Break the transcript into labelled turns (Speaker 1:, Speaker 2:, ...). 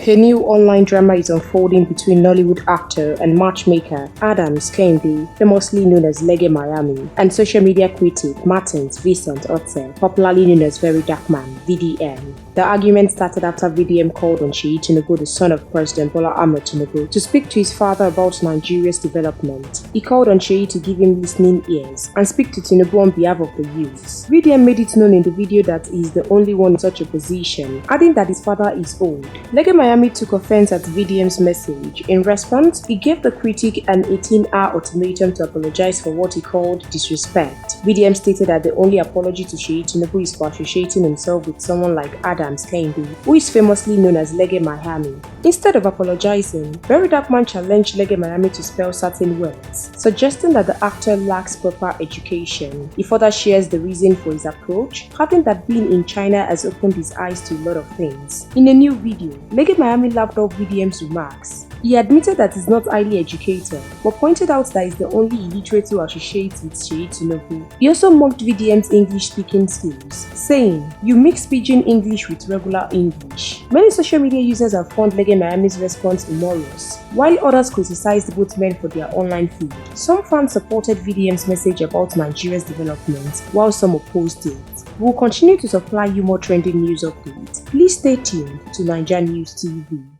Speaker 1: A new online drama is unfolding between Nollywood actor and matchmaker Adams Kehinde, famously known as Lege Miami, and social media critic Martins Vincent Otse, popularly known as Very Dark Man, VDM. The argument started after VDM called on Seyi Tinubu, the son of President Bola Ahmed Tinubu, to speak to his father about Nigeria's development. He called on Seyi to give him listening ears and speak to Tinubu on behalf of the youths. VDM made it known in the video that he is the only one in such a position, adding that his father is old. Lege Miami took offense at VDM's message. In response, he gave the critic an 18-hour ultimatum to apologize for what he called disrespect. VDM stated that the only apology to Seyi Tinubu is for associating himself with someone like Adams Kehinde, who is famously known as Lege Miami. Instead of apologizing, Very Dark Man challenged Lege Miami to spell certain words, suggesting that the actor lacks proper education. He further shares the reason for his approach, adding that being in China has opened his eyes to a lot of things. In a new video, Lege Miami laughed off VDM's remarks. He admitted that he's not highly educated, but pointed out that he's the only illiterate who associates with Seyi Tinubu. He also mocked VDM's English-speaking skills, saying, "You mix pidgin English with regular English." Many social media users have found Lege Miami's response humorous, while others criticized both men for their online feed. Some fans supported VDM's message about Nigeria's development, while some opposed it. We will continue to supply you more trending news updates. Please stay tuned to NaijaNews TV.